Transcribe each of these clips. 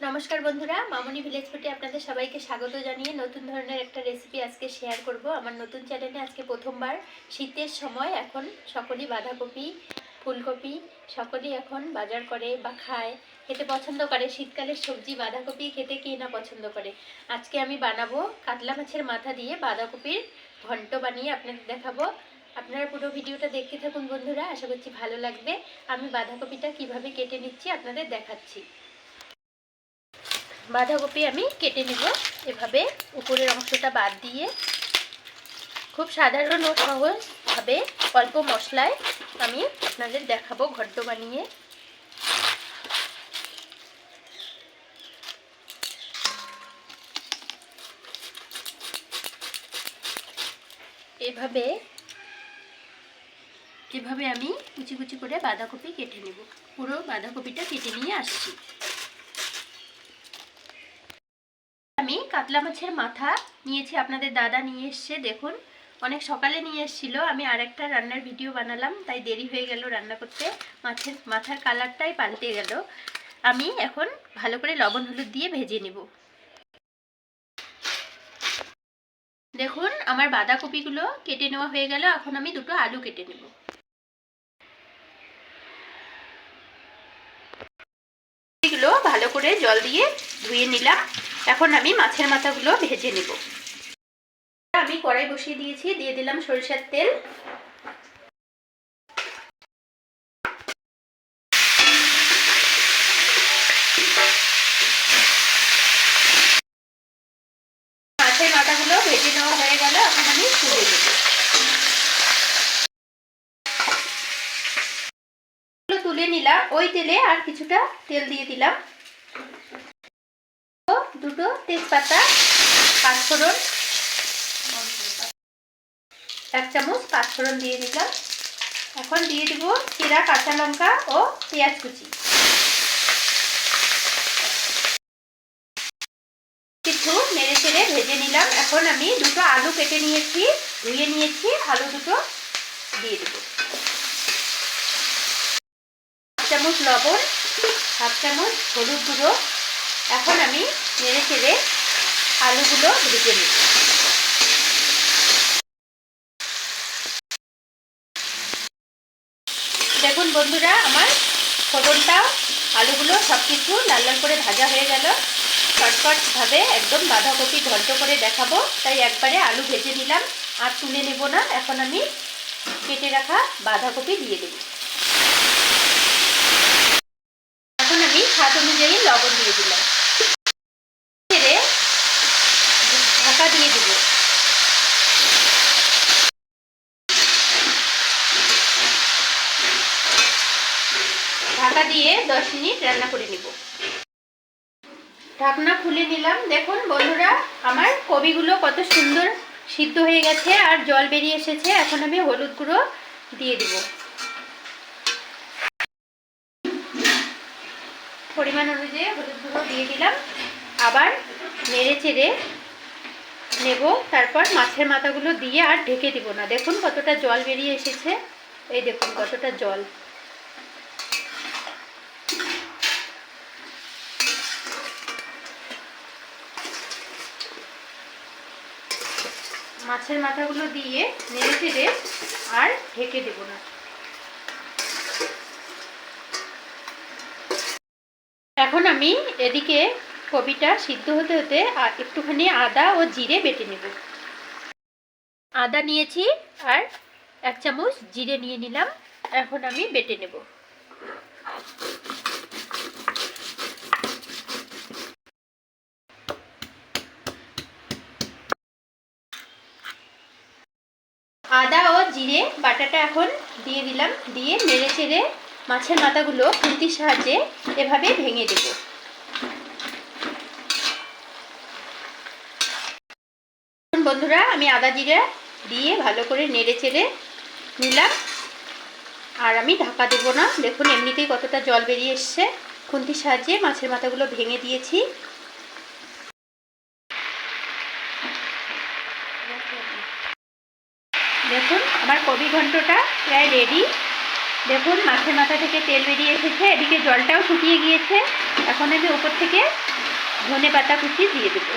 নমস্কার বন্ধুরা, মামনি ভিলেজ ফুডে আপনাদের সবাইকে স্বাগত জানিয়ে নতুন ধরনের একটা রেসিপি আজকে শেয়ার করব। আমার নতুন চ্যানেলে আজকে প্রথমবার। শীতের সময় এখন সকলেই বাঁধাকপি, ফুলকপি সকলেই এখন বাজার করে বা খায়, খেতে পছন্দ করে। শীতকালের সবজি বাঁধাকপি খেতে কে না পছন্দ করে। আজকে আমি বানাবো কাতলা মাছের মাথা দিয়ে বাঁধাকপির ঘন্ট বানিয়ে আপনাদের দেখাবো। আপনারা পুরো ভিডিওটা দেখতে থাকুন বন্ধুরা, আশা করছি ভালো লাগবে। আমি বাঁধাকপিটা কিভাবে কেটে নিচ্ছি আপনাদের দেখাচ্ছি। বাঁধাকপি আমি কেটে নেব এভাবে, উপরের অংশটা বাদ দিয়ে। খুব সাধারণ ও সহজভাবে অল্প মশলায় আমি আপনাদের দেখাবো ঘন্ট বানিয়ে। এভাবে আমি কুচি কুচি করে বাঁধাকপি কেটে নেব। পুরো বাঁধাকপিটা কেটে নিয়ে আসছি। আমি কাতলা মাছের মাথা নিয়েছি, আপনাদের দাদা নিয়ে এসছে। দেখুন, অনেক সকালে নিয়ে এসেছিল। আমি আরেকটা রান্নার ভিডিও বানালাম, তাই দেরি হয়ে গেল রান্না করতে। মাছের মাথার কালারটাই পাল্টে গেল। আমি এখন ভালো করে লবণ হলুদ দিয়ে ভেজে নেব। দেখুন, আমার বাঁধাকপিগুলো কেটে নেওয়া হয়ে গেল। এখন আমি দুটো আলু কেটে নেব। এগুলো ভালো করে জল দিয়ে ধুয়ে নিলাম। এখন আমি মাছের মাথাগুলো ভেজে নেব। আমি কড়াই বসিয়ে দিয়েছি, দিয়ে দিলাম সরিষার তেল। মাছের মাথাগুলো ভেজে নেওয়া হয়ে গেল, এখন আমি তুলে নেব। তুলে নিলাম। ওই তেলে আর কিছুটা তেল দিয়ে দিলাম। দুটো তেজপাতা, পাঁচফোড়ন, 1 চামচ পাঁচফোড়ন দিয়ে দিলাম। এখন দিয়ে দিব চিরা কাঁচা লঙ্কা ও পেঁয়াজ কুচি। কিছু নেড়ে চেড়ে ভেজে নিলাম। এখন আমি দুটো আলু কেটে নিয়েছি, ধুয়ে নিয়েছি। আলু দুটো দিয়ে দেব। 1 চামচ লবণ, 1/2 চামচ হলুদ গুঁড়ো। এখন আমি নেড়ে চেড়ে আলুগুলো ভেজে নেব। দেখুন বন্ধুরা, আমার ফোড়নটা, আলুগুলো সব কিছু লাল লাল করে ভাজা হয়ে গেল। চটপটভাবে একদম বাঁধাকপি ঘন্ট করে দেখাবো, তাই একবারে আলু ভেজে নিলাম, আর তুলে নেব না। এখন আমি কেটে রাখা বাঁধাকপি দিয়ে দেব। এখন আমি স্বাদ অনুযায়ী লবণ দিয়ে দিলাম। ঢাকা দিয়ে দেব। ঢাকা দিয়ে 10 মিনিট রান্না করে নেব। ঢাকনা খুলে নিলাম। দেখুন বন্ধুরা, আমার কপিগুলো কত সুন্দর সিদ্ধ হয়ে গেছে আর জল বেরিয়ে এসেছে। এখন আমি হলুদ গুঁড়ো দিয়ে দিব। পরিমাণ অনুযায়ী হলুদ গুঁড়ো দিয়ে দিলাম। আবার নেড়ে চেড়ে নেব। তারপর মাছের মাথাগুলো দিয়ে আর ঢেকে দিব না। দেখুন কতটা জল বেরিয়ে এসেছে। এই দেখুন কতটা জল। মাছের মাথাগুলো দিয়ে নেড়ে চেড়ে আর ঢেকে দেব না। এখন আমি এদিকে কপিটা সিদ্ধ হতে হতে একটুখানি আদা ও জিরে বেটে নেব। আদা নিয়েছি আর 1 চামচ জিরে নিয়ে নিলাম। এখন আমি বেটে নেব। আদা ও জিরে বাটাটা এখন দিয়ে দিলাম। দিয়ে নেড়ে চেড়ে মাছের মাথাগুলো খুন্তির সাহায্যে এভাবে ভেঙে দেব। বন্ধুরা, আমি আদা জিরে দিয়ে ভালো করে নেড়ে চেড়ে নিলাম, আর আমি ঢাকা দেব না। দেখুন এমনিতেই কতটা জল বেরিয়ে এসছে। খুন্তির সাহায্যে মাছের মাথাগুলো ভেঙে দিয়েছি। দেখুন আমার কপি ঘন্টটা প্রায় রেডি। দেখুন মাছের মাথা থেকে তেল বেরিয়ে এসেছে, এদিকে জলটাও শুকিয়ে গিয়েছে। এখন আমি উপর থেকে ধনেপাতা কুচি দিয়ে দেব।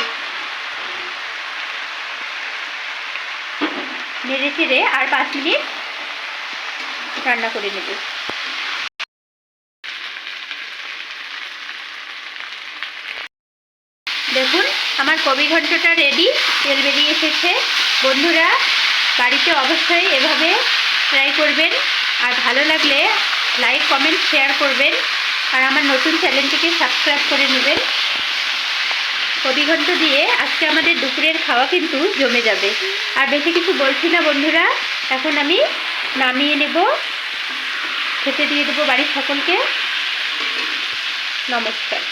নেড়ে চেড়ে আর 5 মিনিট রান্না করে নেব। দেখুন আমার কবি ঘন্টটা রেডি, তেল বেরিয়ে এসেছে। বন্ধুরা বাড়িতে অবশ্যই এভাবে ট্রাই করবেন, আর ভালো লাগলে লাইক কমেন্ট শেয়ার করবেন, আর আমার নতুন চ্যানেলটিকে সাবস্ক্রাইব করে নেবেন। কবি ঘন্ট দিয়ে আজকে আমাদের দুপুরের খাওয়া কিন্তু জমে যাবে। আর বেশি কিছু বলছি না বন্ধুরা, এখন আমি নামিয়ে নেব, খেতে দিয়ে দেবো বাড়ির সকলকে। নমস্কার।